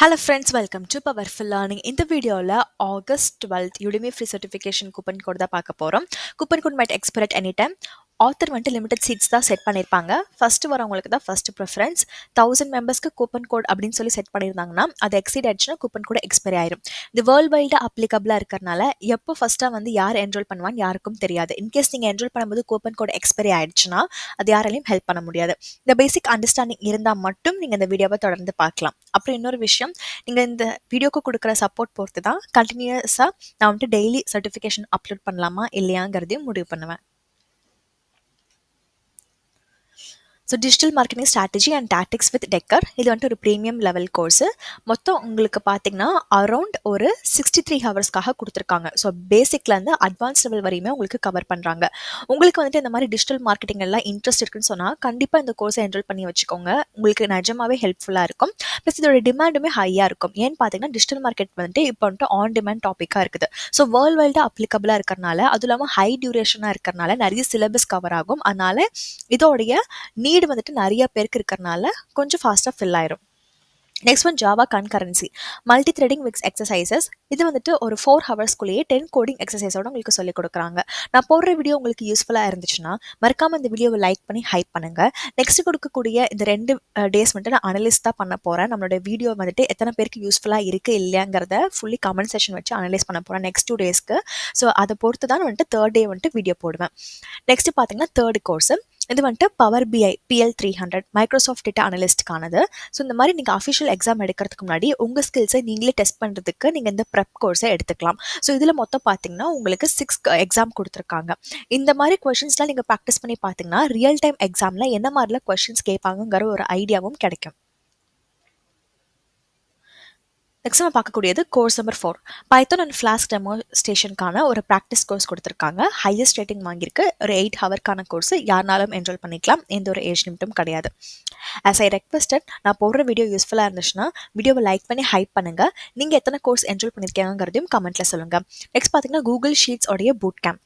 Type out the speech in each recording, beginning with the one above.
Hello friends, welcome to Powerful Learning. இந்த வீடியோல August 12th Udemy free certification coupon code தான் பார்க்க போறோம். Coupon code might expire at any time. Author வந்துட்டு limited seeds தான் set பண்ணியிருப்பாங்க. ஃபர்ஸ்ட் வரவங்களுக்கு தான் ஃபர்ஸ்ட் ப்ரிஃபரன்ஸ். 1000 மெம்பர்ஸ்க்கு கூப்பன் கோட் அப்படின்னு சொல்லி செட் பண்ணியிருந்தாங்கன்னா அது எக்ஸீட் ஆயிடுச்சுன்னா கூப்பன் கோட் எக்ஸ்பைரி ஆயிரும். இது வேர்ல்டு வைல்டு அப்ளிகபிளாக இருக்கிறனால எப்போ ஃபர்ஸ்ட்டாக வந்து யார் என்ரோல் பண்ணுவான்னு யாருக்கும் தெரியாது. இன்கேஸ் நீங்கள் என்ரோல் பண்ணும்போது கூப்பன் கோட் எக்ஸ்பைரி ஆயிடுச்சுன்னா அது யாராலையும் ஹெல்ப் பண்ண முடியாது. இந்த பேசிக் அண்டர்ஸ்டாண்டிங் இருந்தால் மட்டும் நீங்கள் இந்த வீடியோவை தொடர்ந்து பார்க்கலாம். அப்புறம் இன்னொரு விஷயம், நீங்கள் இந்த வீடியோக்கு கொடுக்குற சப்போர்ட் பொறுத்து தான் கண்டினியூஸாக நான் வந்துட்டு டெய்லி சர்டிஃபிகேஷன் அப்லோட் பண்ணலாமா இல்லையாங்கிறதையும் முடிவு பண்ணுவேன். So digital marketing strategy and tactics with Decker இது வந்துட்டு ஒரு ப்ரீமியம் லெவல் கோர்ஸு. மொத்தம் உங்களுக்கு பார்த்தீங்கன்னா அரௌண்ட் ஒரு 63 ஹவர்ஸ்க்காக கொடுத்துருக்காங்க. ஸோ பேசிக்லேருந்து அட்வான்ஸ் லெவல் வரையுமே உங்களுக்கு கவர் பண்ணுறாங்க. உங்களுக்கு வந்துட்டு இந்த மாதிரி டிஜிட்டல் மார்க்கெட்டிங் எல்லாம் இன்ட்ரெஸ்ட் இருக்குன்னு சொன்னால் கண்டிப்பாக இந்த கோர்ஸை என்ரோல் பண்ணி வச்சுக்கோங்க. உங்களுக்கு நிஜமாவே ஹெல்ப்ஃபுல்லாக இருக்கும். ப்ளஸ் இதோட டிமாண்டுமே ஹையாக இருக்கும். ஏன்னு பார்த்தீங்கன்னா டிஜிட்டல் மார்க்கெட் வந்துட்டு இப்போ வந்துட்டு ஆன் டிமாண்ட் டாப்பிக்காக இருக்குது. ஸோ வேர்ல்டு வைல்டு அப்ளிகபிளாக இருக்கிறனால, அதுவும் இல்லாமல் ஹை டியூரேஷனாக இருக்கிறனால நிறைய சிலபஸ் கவர் ஆகும். அதனால இதோடைய நீட் வந்துட்டு நிறைய பேருக்கு இருக்கிறனால கொஞ்சம் ஃபாஸ்ட்டாக ஃபில் ஆயிரும். Next one Java concurrency multi threading with exercises. இது வந்துட்டு ஒரு 4 ஹவர்ஸ்க்குள்ளேயே 10 கோடிங் எக்ஸசைஸோட உங்களுக்கு சொல்லிக் கொடுக்குறாங்க. நான் போடுற வீடியோ உங்களுக்கு யூஸ்ஃபுல்லாக இருந்துச்சுன்னா மறக்காம இந்த வீடியோவை லைக் பண்ணி ஹைப் பண்ணுங்க. நெக்ஸ்ட் கொடுக்கக்கூடிய இந்த 2 டேஸ் வந்துட்டு நான் அனலைஸ் தான் பண்ண போகிறேன். நம்மளோட வீடியோ வந்துட்டு எத்தனை பேருக்கு யூஸ்ஃபுல்லாக இருக்குது இல்லையாங்கிறத ஃபுல்லி கமெண்ட் செக்ஷன் வச்சு அனலைஸ் பண்ண போகிறேன் நெக்ஸ்ட் 2 டேஸ்க்கு. ஸோ அதை பொறுத்து தான் வந்துட்டு தேர்ட் டே வந்துட்டு வீடியோ போடுவேன். நெக்ஸ்ட் பார்த்தீங்கன்னா தேர்ட் கோர்ஸ் இது வந்துட்டு பவர் பிஐ PL 300 மைக்ரோசாஃப்ட் டேட்டா அனலிஸ்ட்டுக்கானது. ஸோ இந்த மாதிரி நீங்கள் அஃபிஷியல் எக்ஸாம் எடுக்கிறதுக்கு முன்னாடி உங்கள் ஸ்கில்ஸை நீங்களே டெஸ்ட் பண்ணுறதுக்கு நீங்கள் இந்த ப்ரெப் கோர்ஸை எடுத்துக்கலாம். ஸோ இதில் மொத்தம் பார்த்தீங்கன்னா உங்களுக்கு 6 எக்ஸாம் கொடுத்துருக்காங்க. இந்த மாதிரி கொஷின்ஸ்லாம் நீங்கள் ப்ராக்டிஸ் பண்ணி பார்த்தீங்கன்னா ரியல் டைம் எக்ஸாமில் என்ன மாதிரிலாம் கொஷின்ஸ் கேட்பாங்கங்கிற ஒரு ஐடியாவும் கிடைக்கும். நெக்ஸ்ட் நம்ம பார்க்கக்கூடியது course number 4 Python and Flask demo ஸ்டேஷனுக்கான ஒரு ப்ராக்டிஸ் கோர்ஸ் கொடுத்துருக்காங்க. ஹையஸ்ட் ரேட்டிங் வாங்கியிருக்கு. ஒரு 8 ஹவர்க்கான கோர்ஸ் யாருனாலும் என்ரோல் பண்ணிக்கலாம். எந்த ஒரு ஏஜ் லிமிட்டும் கிடையாது. ஆஸ் ஐ ரெக்வெஸ்டட், நான் போடுற வீடியோ யூஸ்ஃபுல்லாக இருந்துச்சுன்னா வீடியோவை லைக் பண்ணி ஹைப் பண்ணுங்க. நீங்கள் எத்தனை கோர்ஸ் என்ரோல் பண்ணியிருக்கீங்கிறதையும் கமெண்ட்ல சொல்லுங்க. நெக்ஸ்ட் பார்த்தீங்கன்னா கூகுள் ஷீட்ஸ் உடைய பூட் கேம்ப்.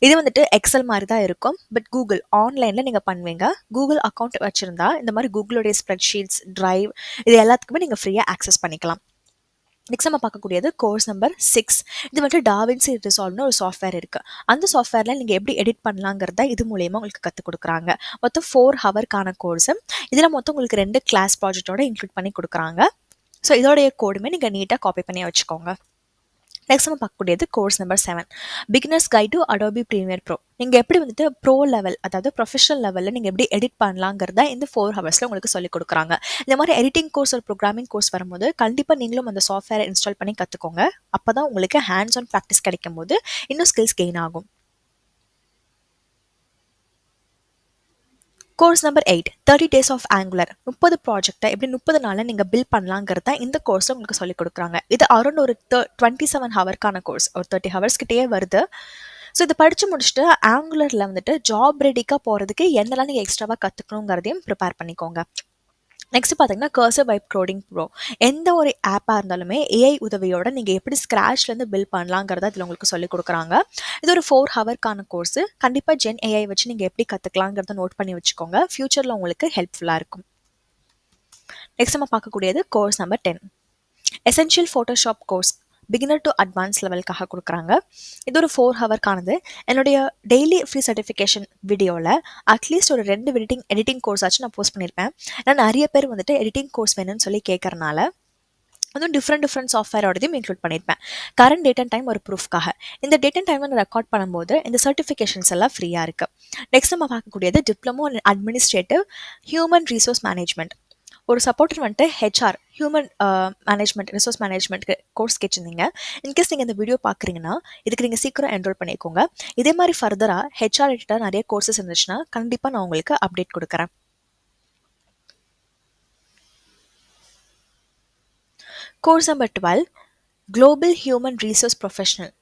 இது வந்துட்டு எக்ஸல் மாதிரி தான் இருக்கும். பட் கூகுள் ஆன்லைனில் நீங்கள் பண்ணுவீங்க. கூகுள் அக்கௌண்ட் வச்சுருந்தா இந்த மாதிரி கூகுளோடைய ஸ்ப்ரெட்ஷீட்ஸ், டிரைவ் இது எல்லாத்துக்குமே நீங்கள் ஃப்ரீயாக ஆக்சஸ் பண்ணிக்கலாம். நெக்ஸ்ட் நம்ம பார்க்கக்கூடியது கோர்ஸ் நம்பர் 6. இது வந்துட்டு டாவின்சி ரிசால்வ்னு ஒரு சாஃப்ட்வேர் இருக்குது. அந்த சாஃப்ட்வேரில் நீங்கள் எப்படி எடிட் பண்ணலாங்கிறத இது மூலயமா உங்களுக்கு கற்றுக் கொடுக்குறாங்க. மொத்தம் 4 ஹவர்க்கான கோர்ஸு. இதில் மொத்தம் உங்களுக்கு 2 கிளாஸ் ப்ராஜெக்டோட இன்க்ளூட் பண்ணி கொடுக்குறாங்க. ஸோ இதோடைய கோடுமே நீங்கள் நீட்டாக காப்பி பண்ணி வச்சுக்கோங்க. நெக்ஸ்ட் நம்ம பார்க்கக்கூடியது course number 7 beginners guide to Adobe Premiere Pro. நீங்கள் எப்படி வந்துட்டு ப்ரோ லெவல் அதாவது ப்ரொஃபஷனல் லெவலில் நீங்கள் எப்படி எடிட் பண்ணலாங்கிறத இந்த 4 ஹவர்ஸில் உங்களுக்கு சொல்லிக் கொடுக்குறாங்க. இந்த மாதிரி எடிட்டிங் கோர்ஸ் ஒரு ப்ரோக்ராமிங் கோர்ஸ் வரும்போது கண்டிப்பாக நீங்களும் அந்த சாஃப்ட்வேரை இன்ஸ்டால் பண்ணி கற்றுக்கோங்க. அப்போ தான் உங்களுக்கு ஹேண்ட்ஸ் ஆன் ப்ராக்டிஸ் கிடைக்கும் போது இன்னும் ஸ்கில்ஸ் கெயின் ஆகும். Course number 8 30 days of Angular. 30 ப்ராஜெக்டை எப்படி 30 நாளில் நீங்கள் பில் பண்ணலாங்கிறத இந்த கோர்ஸில் உங்களுக்கு சொல்லிக் கொடுக்குறாங்க. இது அரௌண்ட் ஒரு 27 ஹவர்க்கான கோர்ஸ். ஒரு 30 ஹவர்ஸ் கிட்டேயே வருது. ஸோ இதை படித்து முடிச்சுட்டு ஆங்குலரில் வந்துட்டு ஜாப் ரெடிக்காக போகிறதுக்கு என்னெல்லாம் நீங்கள் எக்ஸ்ட்ராவாக கற்றுக்கணுங்கிறதையும் ப்ரிப்பேர் பண்ணிக்கோங்க. நெக்ஸ்ட் பார்த்தீங்கன்னா கர்சர் வைப் கோடிங் ப்ரோ. எந்த ஒரு ஆப்பாக இருந்தாலுமே ஏஐ உதவியோட நீங்கள் எப்படி ஸ்க்ராட்ச்லேருந்து பில்ட் பண்ணலாங்கிறத இதில் உங்களுக்கு சொல்லிக் கொடுக்குறாங்க. இது ஒரு 4 ஹவர்க்கான கோர்ஸு. கண்டிப்பாக ஜென் ஏஐ வச்சு நீங்கள் எப்படி கற்றுக்கலாங்கிறத நோட் பண்ணி வச்சுக்கோங்க. ஃப்யூச்சரில் உங்களுக்கு ஹெல்ப்ஃபுல்லாக இருக்கும். நெக்ஸ்ட் நம்ம பார்க்கக்கூடியது course number 10 essential Photoshop course beginner to advance லெவலுக்காக கொடுக்குறாங்க. இது ஒரு 4 ஹவர்க்கானது. என்னுடைய டெய்லி ஃப்ரீ சர்டிஃபிகேஷன் வீடியோவில் அட்லீஸ்ட் ஒரு 2 எடிட்டிங் கோர்ஸ் ஆச்சு நான் போஸ்ட் பண்ணியிருப்பேன். ஏன்னா நிறைய பேர் வந்துட்டு எடிட்டிங் கோர்ஸ் வேணும்னு சொல்லி கேட்கறனால அதுவும் டிஃப்ரெண்ட் சாஃப்ட்வேரோடதையும் இன்க்ளூட் பண்ணியிருப்பேன். கரண்ட் டேட் அண்ட் டைம் ஒரு ப்ரூஃப்காக. இந்த டேட் அண்ட் டைம் நான் ரெக்கார்ட் பண்ணும்போது இந்த சர்டிஃபிகேஷன்ஸ் எல்லாம் ஃப்ரீயாக இருக்குது. நெக்ஸ்ட் நம்ம பார்க்கக்கூடியது diploma and administrative human resource management. ஒரு சப்போர்ட்டர் வந்துட்டு ஹெச்ஆர் ஹியூமன் மேனேஜ்மெண்ட் ரிசோர்ஸ் மேனேஜ்மெண்ட்க்கு கோர்ஸ் கேட்டிருந்தீங்க. இன்கேஸ் நீங்கள் இந்த வீடியோ பார்க்குறீங்கன்னா இதுக்கு நீங்கள் சீக்கிரம் என்ரோல் பண்ணிக்கோங்க. இதே மாதிரி ஃபர்தராக ஹெச்ஆர் ரிலேட்டடாக நிறைய கோர்சஸ் இருந்துச்சுன்னா கண்டிப்பாக நான் உங்களுக்கு அப்டேட் கொடுக்குறேன். Course number 12 global human resource professional.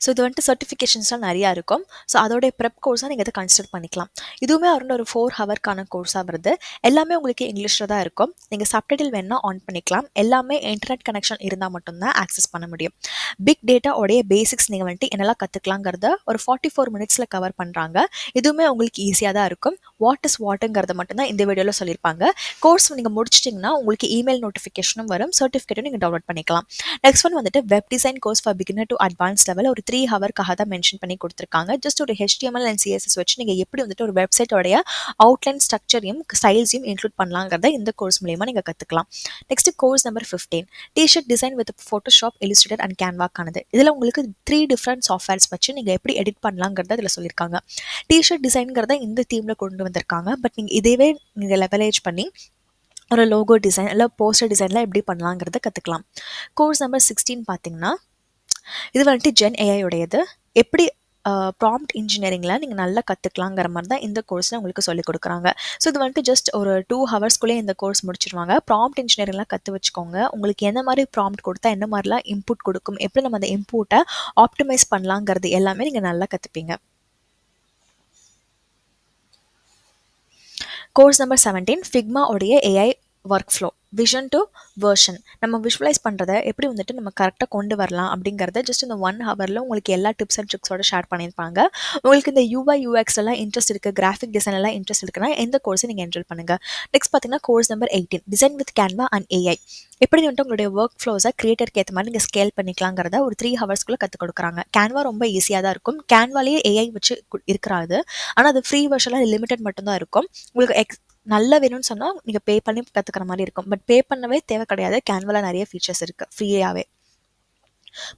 So இது வந்துட்டு சர்டிஃபிகேஷன்ஸ்லாம் நிறையா இருக்கும். ஸோ அதோடைய ப்ரெப் கோர்ஸாக நீங்கள் இதை கன்சிடர் பண்ணிக்கலாம். இதுவுமே அரௌண்ட் ஒரு 4 ஹவர்க்கான கோர்ஸாக வருது. எல்லாமே உங்களுக்கு இங்கிலீஷில் தான் இருக்கும். நீங்கள் சப்டைட்டில் வேணா ஆன் பண்ணிக்கலாம். எல்லாமே இன்டர்நெட் கனெக்ஷன் இருந்தால் மட்டும்தான் ஆக்சஸ் பண்ண முடியும். பிக் டேட்டா உடைய பேசிக்ஸ் நீங்கள் வந்துட்டு என்னெல்லாம் கற்றுக்கலாங்கிறத ஒரு 44 மினிட்ஸில் கவர் பண்ணுறாங்க. இதுவுமே உங்களுக்கு ஈஸியாக தான் இருக்கும். வாட் இஸ் வாட்டுங்கிறத மட்டும்தான் இந்த வீடியோவில் சொல்லியிருப்பாங்க. கோர்ஸ் நீங்கள் முடிச்சிட்டிங்கன்னா உங்களுக்கு இமெயில் நோட்டிஃபிகேஷனும் வரும். சர்டிஃபிகேட்டும் நீங்கள் டவுன்லோட் பண்ணிக்கலாம். நெக்ஸ்ட் ஒன் வந்துட்டு web design course for beginner to advance level ஒரு 3 ஹவர்க்காக தான் மென்ஷன் பண்ணி கொடுத்துருக்காங்க. ஜஸ்ட் ஒரு HTML அண்ட் CSS வச்சு நீங்கள் எப்படி வந்துட்டு ஒரு வெப்சைட்டோடைய அவுட்லைன் ஸ்ட்ரக்சரையும் ஸ்டைல்ஸையும் இன்க்ளூட் பண்ணலாங்கிறத இந்த கோர்ஸ் மூலியமாக நீங்கள் கற்றுக்கலாம். Next course number 15 T-shirt design with Photoshop, Illustrator and கேன்வாக்கானது. இதில் உங்களுக்கு 3 டிஃப்ரெண்ட் சாஃப்ட்வேர்ஸ் வச்சு நீங்கள் எப்படி எடிட் பண்ணலாங்கிறத இதில் சொல்லியிருக்காங்க. டிஷர்ட் டிசைன்கிறத இந்த தீமில் கொண்டு வந்திருக்காங்க. பட் நீங்கள் இதேவே நீங்கள் லெவலேஜ் பண்ணி ஒரு லோகோ டிசைன் இல்லை போஸ்டர் டிசைன்லாம் எப்படி பண்ணலாங்கிறத கற்றுக்கலாம். கோர்ஸ் நம்பர் 16 பார்த்தீங்கன்னா இது வந்துட்டு ஜென் AI உடையது. எப்படி ப்ராம்ப்ட் இன்ஜினியரிங்கில் நீங்கள் நல்லா கற்றுக்கலாங்கிற மாதிரி தான் இந்த கோர்ஸில் உங்களுக்கு சொல்லிக் கொடுக்குறாங்க. ஸோ இது வந்துட்டு ஜஸ்ட் ஒரு 2 ஹவர்ஸ்க்குள்ளே இந்த கோர்ஸ் முடிச்சிருவாங்க. ப்ராம்ப்ட் இன்ஜினியரிங்லாம் கற்று வச்சுக்கோங்க. உங்களுக்கு எந்த மாதிரி ப்ராம்ப்ட் கொடுத்தா என்ன மாதிரிலாம் இன்புட் கொடுக்கும், எப்படி நம்ம அந்த இன்புட்டை ஆப்டிமைஸ் பண்ணலாங்கிறது எல்லாமே நீங்கள் நல்லா கற்றுப்பீங்க. கோர்ஸ் நம்பர் 17 ஃபிக்மா உடைய AI work flow vision to version. நம்ம விஷுவலைஸ் பண்ணுறதை எப்படி வந்துட்டு நம்ம கரெக்டாக கொண்டு வரலாம் அப்படிங்கிறத ஜஸ்ட் இந்த 1 ஹவரில் உங்களுக்கு எல்லா டிப்ஸ் அண்ட் ட்ரிக்ஸோட ஷேர் பண்ணியிருப்பாங்க. உங்களுக்கு இந்த UI UX எல்லாம் இன்ட்ரெஸ்ட் இருக்குது, கிராஃபிக் டிசைன் எல்லாம் இன்ட்ரெஸ்ட் இருக்குன்னா இந்த கோர்ஸை நீங்கள் என்ரோல் பண்ணுங்கள். நெக்ஸ்ட் பார்த்தீங்கன்னா course number 18 design with Canva and AI. எப்படி வந்துட்டு உங்களுடைய ஒர்க் ஃப்ளோஸை கிரியேட்டருக்கு ஏற்ற மாதிரி நீங்கள் ஸ்கேல் பண்ணிக்கலாங்கிறத ஒரு 3 ஹவர்ஸ்க்குள்ளே கற்றுக் கொடுக்குறாங்க. கேன்வா ரொம்ப ஈஸியாக தான் இருக்கும். கேன்வாலேயே AI வச்சு இருக்கிறாது. ஆனால் அது ஃப்ரீ வெர்ஷனில் லிமிடெட் மட்டும்தான் இருக்கும். உங்களுக்கு நல்லா வேணும்னு சொன்னால் நீங்கள் பே பண்ணி கற்றுக்கிற மாதிரி இருக்கும். பட் பே பண்ணவே தேவை கிடையாது. கேன்வாவில் நிறைய ஃபீச்சர்ஸ் இருக்குது ஃப்ரீயாகவே.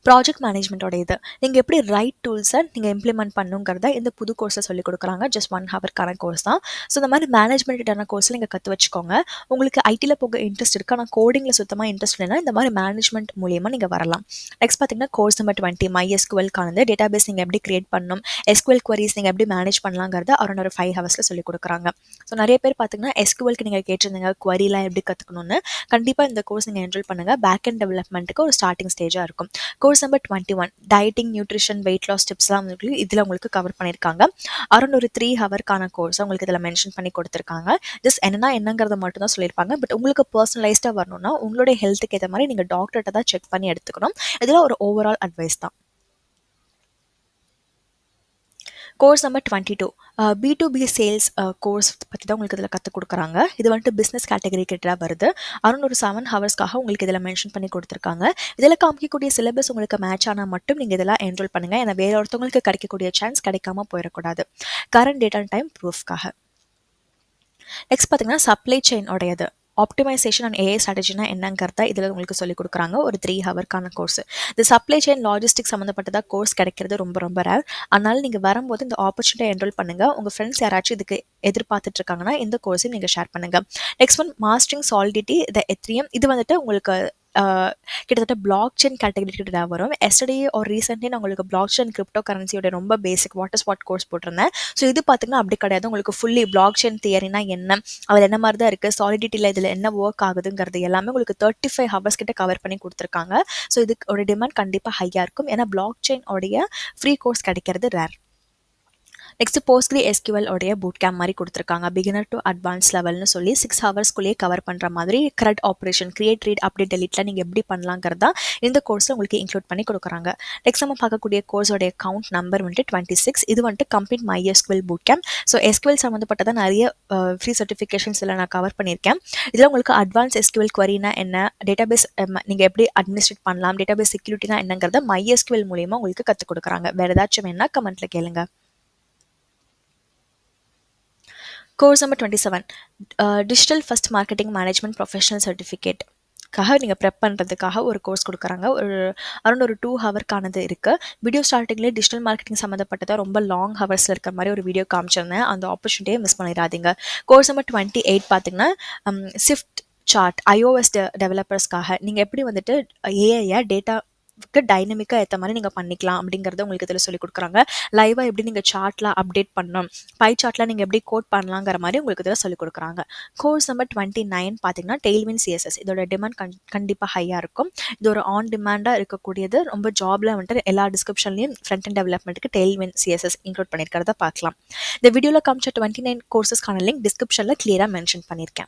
ப்ராஜெக்ட் மேனேஜ்மெண்ட்டோட இது நீங்கள் எப்படி ரைட் டூல்ஸை நீங்கள் இம்ப்ளிமெண்ட் பண்ணுங்கிறத இந்த புது கோர்ஸை சொல்லிக் கொடுக்குறாங்க. ஜஸ்ட் 1 ஹவர்க்கான கோர்ஸ் தான். ஸோ இந்த மாதிரி மேனேஜ்மெண்ட்டான கோர்ஸில் நீங்கள் கற்று வச்சுக்கோங்க. உங்களுக்கு ஐடியில் போக இன்ட்ரெஸ்ட் இருக்குது, ஆனால் கோடிங்கில் சுத்தமாக இன்ட்ரெஸ்ட் இல்லைன்னா இந்த மாதிரி மேனேஜ்மெண்ட் மூலியமாக நீங்கள் வரலாம். நெக்ஸ்ட் பார்த்தீங்கன்னா கோர்ஸ் நம்பர் 20 MySQLக்கானது. டேட்டாபேஸ் நீங்கள் எப்படி கிரியேட் பண்ணணும், SQL queries நீங்கள் எப்படி மேனேஜ் பண்ணலாங்கிறத அரௌண்ட் ஒரு 5 ஹவர்ஸில் சொல்லிக் கொடுக்குறாங்க. ஸோ நிறைய பேர் பார்த்தீங்கன்னா SQLக்கு நீங்கள் கேட்டிருந்தீங்க queryலாம் எப்படி கற்றுக்கணும்னு. கண்டிப்பாக இந்த கோர்ஸ் நீங்கள் என்ரோல் பண்ணுங்கள். பேக் அண்ட் டெவலப்மெண்ட்டுக்கு ஒரு ஸ்டார்டிங் ஸ்டேஜாக இருக்கும். Course number 21 dieting, nutrition, weight loss டிப்ஸ்லாம் இதில் உங்களுக்கு கவர் பண்ணியிருக்காங்க. அரௌண்ட் ஒரு 3 ஹவர்க்கான கோர்ஸ் உங்களுக்கு இதில் மென்ஷன் பண்ணி கொடுத்துருக்காங்க. ஜஸ்ட் என்னங்கிறத மட்டும் தான் சொல்லியிருப்பாங்க. பட் உங்களுக்கு பர்சனலைஸ்டாக வரணும்னா உங்களுடைய ஹெல்த்துக்கு ஏற்ற மாதிரி நீங்கள் டாக்டர்கிட்ட தான் செக் பண்ணி எடுத்துக்கணும். இதில் ஒரு ஓவரால் அட்வைஸ் தான். Course number 22 B2B sales course பற்றி தான் உங்களுக்கு இதில் கற்றுக் கொடுக்குறாங்க. இது வந்துட்டு பிஸ்னஸ் கேட்டகரி கிட்ட வருது. அரௌண்ட் ஒரு 7 ஹவர்ஸ்க்காக உங்களுக்கு இதில் மென்ஷன் பண்ணி கொடுத்துருக்காங்க. இதில் காமிக்கக்கூடிய சிலபஸ் உங்களுக்கு மேட்ச் ஆனால் மட்டும் நீங்கள் இதெல்லாம் என்ரோல் பண்ணுங்கள். ஏன்னா வேற ஒருத்தவங்களுக்கு கிடைக்கக்கூடிய சான்ஸ் கிடைக்காம போயிடக்கூடாது. கரண்ட் டேட் அண்ட் டைம் ப்ரூஃப்காக. நெக்ஸ்ட் பார்த்தீங்கன்னா சப்ளை செயின் உடையது. ஆப்டிமைசேஷன் அண்ட் AI ஸ்ட்ராட்டஜினா என்னங்கிறத இதில் உங்களுக்கு சொல்லிக் கொடுக்குறாங்க. ஒரு 3 ஹவர்க்கான கோர்ஸ். இந்த சப்ளை செயின் லாஜிஸ்டிக் சம்மந்தப்பட்டதாக கோர்ஸ் கிடைக்கிறது ரொம்ப ரொம்ப ரேர். அதனால் நீங்கள் வரும்போது இந்த ஆப்பர்ச்சுனிட்டியை என்ரோல் பண்ணுங்கள். உங்கள் ஃப்ரெண்ட்ஸ் யாராச்சும் இதுக்கு எதிர்பார்த்துட்டு இருக்காங்கன்னா இந்த கோர்ஸையும் நீங்கள் ஷேர் பண்ணுங்கள். நெக்ஸ்ட் ஒன் மாஸ்டரிங் சாலிடிட்டி த எத்ரியம். இது வந்துட்டு உங்களுக்கு கிட்டத்தட்ட பிளாக் செயின் கேட்டகரி கிட்ட வரும். எஸ்டர்டே ஒரு ரீசென்ட்லி நான் உங்களுக்கு பிளாக் செயின் கிரிப்டோ கரன்சியோட ரொம்ப பேசிக் வாட் கோர்ஸ் போட்டிருந்தேன். ஸோ இது பார்த்தீங்கன்னா அப்படி கிடையாது. உங்களுக்கு ஃபுல்லி பிளாக் செயின் தியரினா என்ன, அதில் என்ன மாதிரி தான் இருக்குது, சாலிடிட்டியில் இதில் என்ன ஒர்க் ஆகுதுங்கிறது எல்லாமே உங்களுக்கு 35 ஹவர்ஸ் கிட்ட கவர் பண்ணி கொடுத்துருக்காங்க. ஸோ இதுக்கு ஒரு டிமாண்ட் கண்டிப்பாக ஹையாக இருக்கும். ஏன்னா பிளாக் செயின் உடைய ஃப்ரீ கோர்ஸ் கிடைக்கிறது ரேர். நெக்ஸ்ட் போஸ்ட்கிரி SQL உடைய பூட் கேம்ப் மாதிரி கொடுத்துருக்காங்க. பிகினர் டு அட்வான்ஸ் லெவல்னு சொல்லி 6 ஹவர்ஸ்க்குள்ளேயே கவர் பண்ணுற மாதிரி CRUD operation, create, read, update, டெலிட்லாம் நீங்கள் எப்படி பண்ணலாங்கிறதா இந்த கோர்ஸில் உங்களுக்கு இன்க்ளூட் பண்ணி கொடுக்குறாங்க. நெக்ஸ்ட் நம்ம பார்க்கக்கூடிய கோர்ஸோடைய கவுண்ட் நம்பர் வந்துட்டு 26. இது வந்துட்டு complete MySQL boot camp. So SQL சம்மந்தப்பட்டதான் நிறைய ஃப்ரீ சர்டிஃபிகேஷன்ஸ் இதில் நான் கவர் பண்ணியிருக்கேன். இதில் உங்களுக்கு அட்வான்ஸ் SQL queryனா என்ன, டேட்டாபேஸ் நீங்கள் எப்படி அட்மினிஸ்ட்ரேட் பண்ணலாம், டேட்டாபேஸ் செக்யூரிட்டினா என்னங்கிறத MySQL மூலியமாக உங்களுக்கு கற்றுக் கொடுக்குறாங்க. வேறு ஏதாச்சும் வேணா கமெண்ட்டில் கேளுங்க. Course number 27 digital first marketing management professional சர்டிஃபிகேட்காக நீங்கள் ப்ரெப் பண்ணுறதுக்காக ஒரு கோர்ஸ் கொடுக்குறாங்க. ஒரு அரௌண்ட் ஒரு 2 ஹவர்க்கானது இருக்குது. வீடியோ ஸ்டார்டிங்லேயே டிஜிட்டல் மார்க்கெட்டிங் சம்மந்தப்பட்டதாக ரொம்ப லாங் ஹவர்ஸில் இருக்கிற மாதிரி ஒரு வீடியோ காமிச்சிருந்தேன். அந்த ஆப்பர்ச்சுனிட்டியை மிஸ் பண்ணிடாதீங்க. கோர்ஸ் நம்பர் 28 பார்த்தீங்கன்னா ஸ்விஃப்ட் சார்ட் iOS டெவலப்பர்ஸ்க்காக நீங்கள் எப்படி வந்துட்டு AI டேட்டா டைனமிக்கா ஏத்த மாரி நீங்க பண்ணிக்கலாம் அப்படிங்கிறத உங்களுக்கு இதில சொல்லிக் குடுக்குறாங்க. லைவா எப்படி நீங்க சார்ட்லாம் அப்டேட் பண்ணணும், பை சார்ட்லாம் நீங்க எப்படி கோட் பண்ணலாங்கிற மாரி உங்களுக்கு இதில சொல்லிக் குடுக்குறாங்க. கோர்ஸ் நம்பர் 29 பார்த்தீங்கன்னா, டெய்ல்விண்ட் சிஎஸ்எஸ். இதோட டிமாண்ட் கண்டிப்பா ஹையா இருக்கும். இது ஒரு ஆன் டிமாண்டா இருக்கக்கூடியது. ரொம்ப ஜாப்ல வந்துட்டு எல்லா டிஸ்கிரிப்ஷன்லயும் ஃப்ரண்ட் அண்ட் டெவலப்மென்ட்க்கு டெய்ல்விண்ட் சிஎஸ்எஸ் இன்க்ளூட் பண்ணியிருக்கிறத பார்க்கலாம். இந்த வீடியோல காமிச்ச 29 கோர்ஸஸ்க்கான லிங்க் டிஸ்கிரிப்ஷன்ல கிளியரா மென்ஷன் பண்ணியிருக்கேன்.